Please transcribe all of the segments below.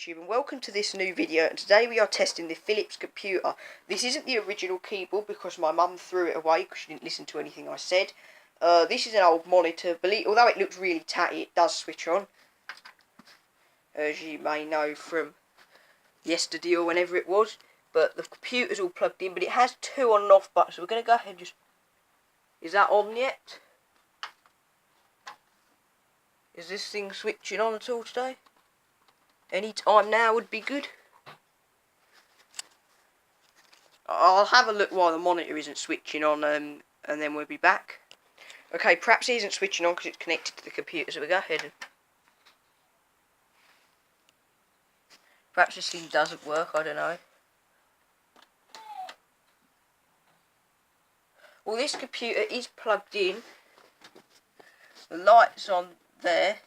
YouTube and welcome to this new video, and today we are testing the Philips computer. This isn't the original keyboard because my mum threw it away because she didn't listen to anything I said. This is an old monitor, although it looks really tatty, it does switch on. As you may know from yesterday or whenever it was. But the computer's all plugged in, but it has two on and off buttons, so we're going to go ahead and just... Is that on yet? Is this thing switching on at all today? Any time now would be good. I'll have a look while the monitor isn't switching on, and then we'll be back. Okay, perhaps it isn't switching on because it's connected to the computer, so we'll go ahead and... Perhaps this thing doesn't work, I don't know. Well, this computer is plugged in. The light's on there.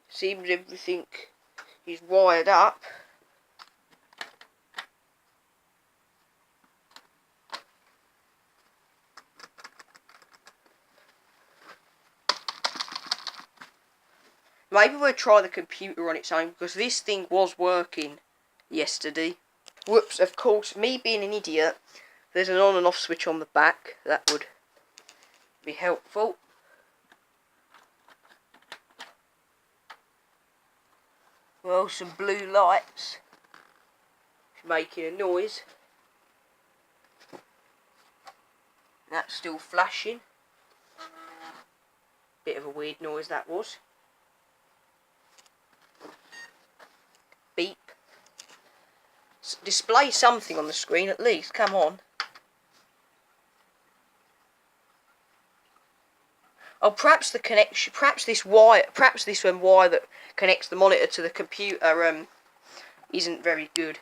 Seems everything is wired up. Maybe we'll try the computer on its own because this thing was working yesterday. Whoops, of course, me being an idiot, there's an on and off switch on the back. That would be helpful. Well, some blue lights making a noise. That's still flashing. Bit of a weird noise that was. Beep. Display something on the screen at least, come on. Oh, perhaps the connection, perhaps this wire that connects the monitor to the computer isn't very good.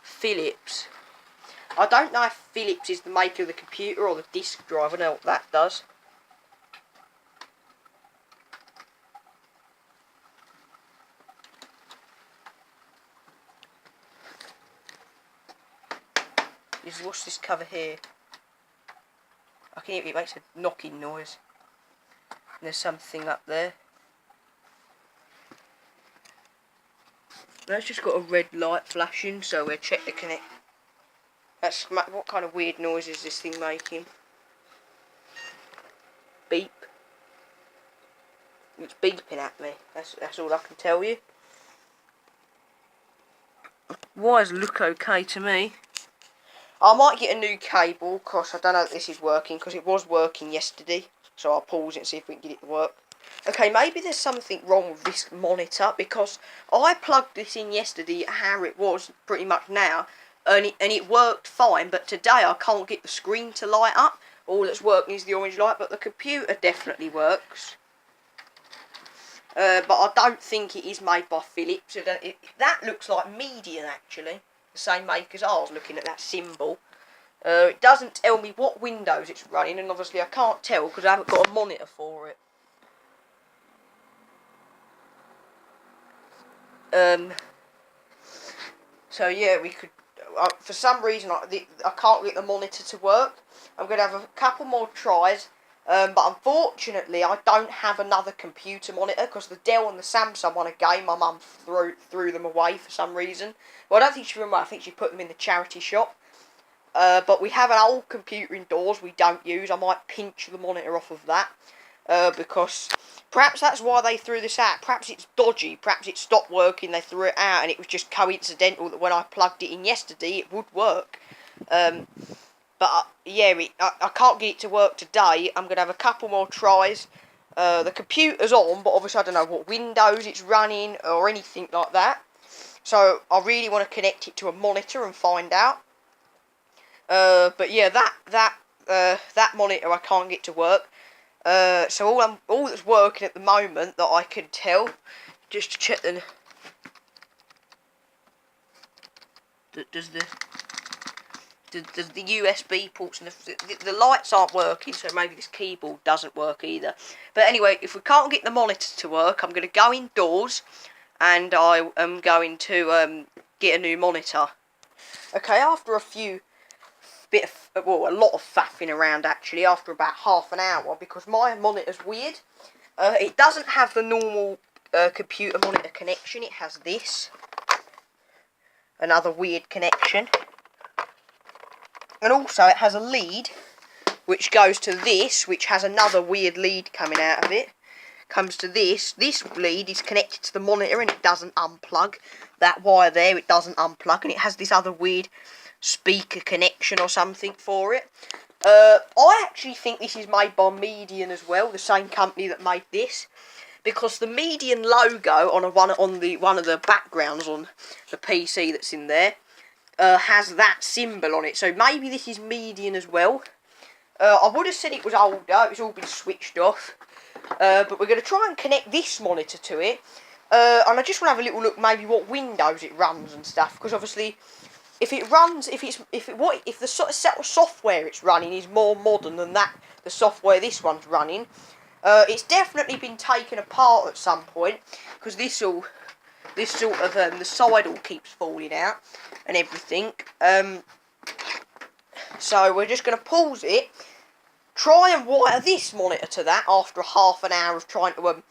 Philips. I don't know if Philips is the maker of the computer or the disk drive. I don't know what that does. What's this cover here? I can hear it makes a knocking noise. And there's something up there. That's just got a red light flashing, so we'll check the connect. That's what kind of weird noise is this thing making? Beep. It's beeping at me. That's all I can tell you. Wires look okay to me. I might get a new cable, because I don't know if this is working, because it was working yesterday. So I'll pause it and see if we can get it to work. Okay, maybe there's something wrong with this monitor, because I plugged this in yesterday how it was pretty much now, and it worked fine, but today I can't get the screen to light up. All that's working is the orange light, but the computer definitely works. But I don't think it is made by Philips. That looks like Median, actually. The same make as ours, looking at that symbol. It doesn't tell me what Windows it's running, and obviously I can't tell because I haven't got a monitor for it. So yeah, we could. For some reason, I can't get the monitor to work. I'm going to have a couple more tries. But unfortunately, I don't have another computer monitor because the Dell and the Samsung one again, my mum threw them away for some reason. Well, I don't think she threw them away. I think she put them in the charity shop. But we have an old computer indoors we don't use. I might pinch the monitor off of that because perhaps that's why they threw this out. Perhaps it's dodgy. Perhaps it stopped working. They threw it out, and it was just coincidental that when I plugged it in yesterday, it would work. But yeah, I can't get it to work today. I'm going to have a couple more tries. The computer's on, but obviously I don't know what Windows it's running or anything like that. So I really want to connect it to a monitor and find out. But yeah, that monitor I can't get to work. So all that's working at the moment that I can tell, just to check the USB ports and the lights aren't working, so maybe this keyboard doesn't work either. But anyway, if we can't get the monitor to work, I'm going to go indoors and I am going to get a new monitor. Okay, after a lot of faffing around actually, after about half an hour, because my monitor's weird. It doesn't have the normal computer monitor connection. It has this. Another weird connection. And also it has a lead which goes to this, which has another weird lead coming out of it. Comes to this. This lead is connected to the monitor and it doesn't unplug. That wire there, it doesn't unplug, and it has this other weird speaker connection or something for it. I actually think this is made by Medion as well, the same company that made this, because the Medion logo on one of the backgrounds on the PC that's in there has that symbol on it. So maybe this is Medion as well. I would have said it was older. It's all been switched off. But we're going to try and connect this monitor to it. And I just want to have a little look maybe what Windows it runs and stuff, because obviously if the sort of software it's running is more modern than the software this one's running, it's definitely been taken apart at some point, because the side all keeps falling out and everything. So we're just going to pause it, try and wire this monitor to that after half an hour of trying to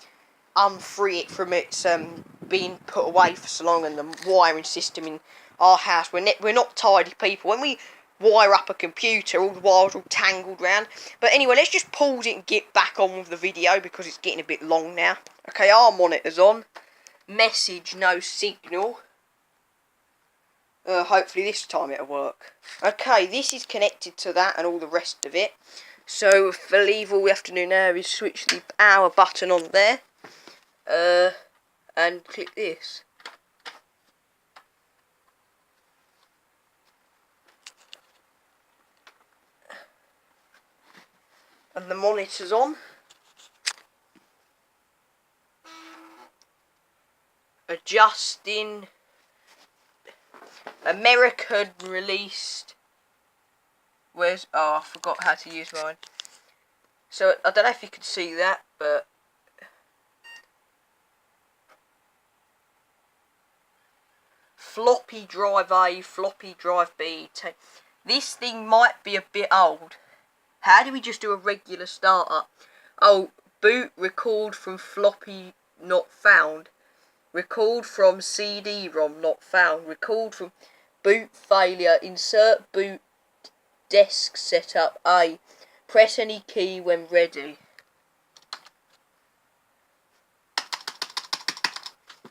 unfree it from its being put away for so long, and the wiring system in our house. We're not tidy people. When we wire up a computer, all the wires are all tangled round. But anyway, let's just pause it and get back on with the video because it's getting a bit long now. Okay, our monitor's on. Message, no signal. Hopefully this time it'll work. Okay, this is connected to that and all the rest of it. So I believe all we have to do now is switch the power button on there. And click this. And the monitor's on. Adjusting. American released. Oh, I forgot how to use mine. So I don't know if you can see that, but floppy drive A, floppy drive B. This thing might be a bit old. How do we just do a regular startup? Oh, boot record from floppy not found. Record from CD-ROM not found. Record from boot failure. Insert boot desk setup A. Press any key when ready.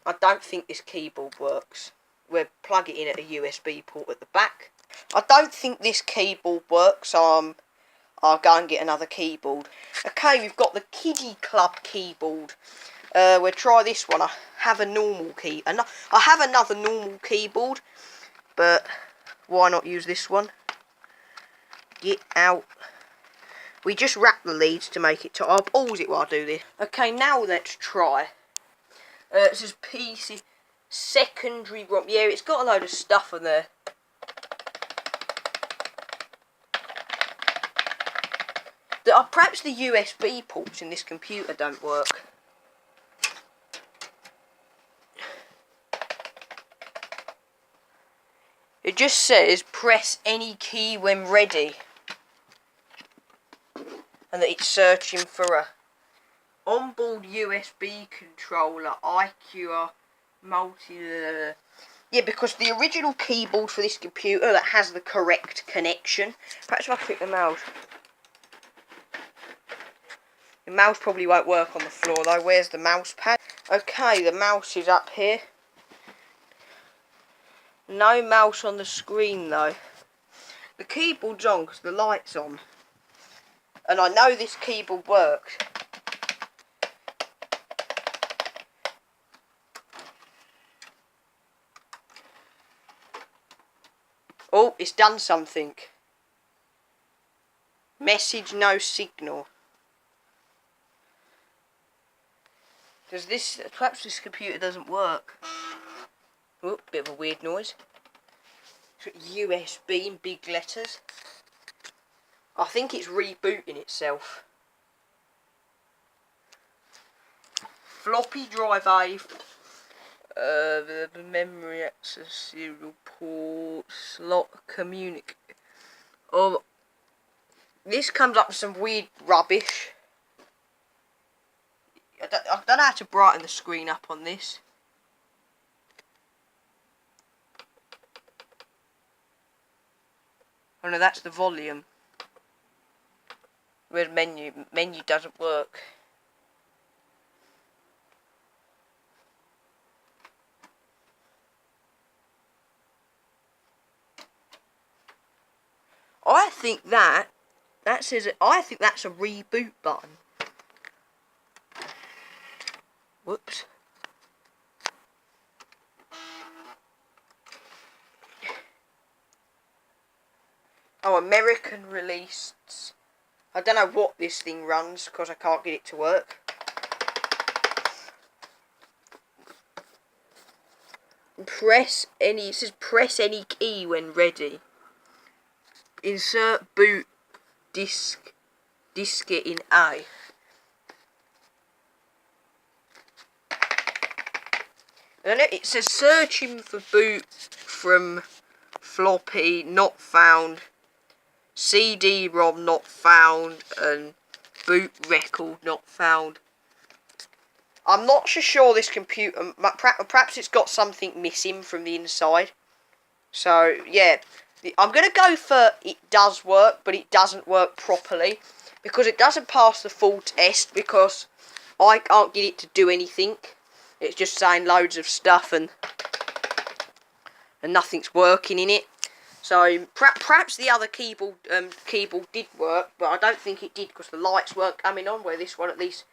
I don't think this keyboard works. We'll plug it in at a USB port at the back. I don't think this keyboard works, so I'll go and get another keyboard. Okay, we've got the Kiddie Club keyboard. We'll try this one. I have a normal I have another normal keyboard, but why not use this one? Get out. We just wrap the leads to make it. I'll pause it while I do this. Okay, now let's try. It says PC secondary ROM. Yeah, it's got a load of stuff on there. Perhaps the USB ports in this computer don't work. It just says press any key when ready, and that it's searching for a onboard USB controller, IQR multi. Yeah, because the original keyboard for this computer that has the correct connection. Perhaps if I click the mouse. The mouse probably won't work on the floor though. Where's the mouse pad? Okay, the mouse is up here. No mouse on the screen though. The keyboard's on because the light's on. And I know this keyboard works. Oh, it's done something. Message, no signal. Perhaps this computer doesn't work. Oh, bit of a weird noise. USB in big letters. I think it's rebooting itself. Floppy drive A. The memory access serial port slot communicate. Oh, this comes up with some weird rubbish. I don't know how to brighten the screen up on this. Oh no, that's the volume. Where's menu? Menu doesn't work. I think that says it. I think that's a reboot button. Whoops. Oh, American released. I don't know what this thing runs because I can't get it to work. It says press any key when ready. Insert boot diskette in A. And it says searching for boot from floppy not found, CD-ROM not found, and boot record not found. I'm not so sure this computer, perhaps it's got something missing from the inside. So, yeah, I'm going to go for it does work, but it doesn't work properly. Because it doesn't pass the full test, because I can't get it to do anything. It's just saying loads of stuff and nothing's working in it. So, perhaps the other keyboard did work, but I don't think it did because the lights weren't coming on, where this one at least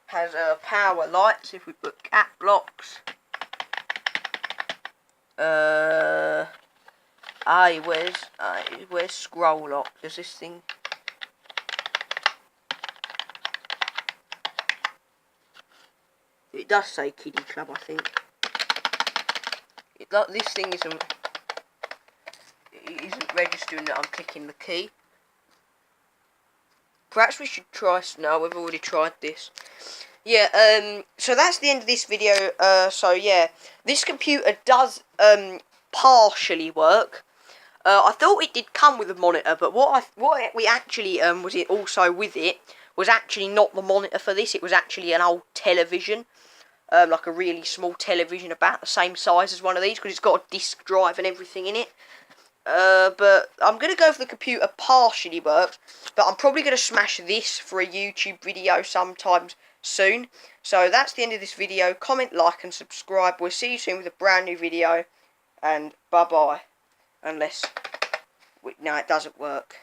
has power lights. If we put cap blocks, where's scroll lock? Does this thing? It does say Kiddie Club, I think. This thing isn't registering that I'm clicking the key. Perhaps we should try. No, we've already tried this. Yeah, so that's the end of this video. So yeah, this computer does partially work. I thought it did come with a monitor, but what we actually was it also with it was actually not the monitor for this. It was actually an old television, like a really small television, about the same size as one of these, because it's got a disk drive and everything in it. But I'm going to go for the computer partially works, but I'm probably going to smash this for a YouTube video sometime soon. So that's the end of this video. Comment, like and subscribe. We'll see you soon with a brand new video, and bye bye. Unless, no, it doesn't work.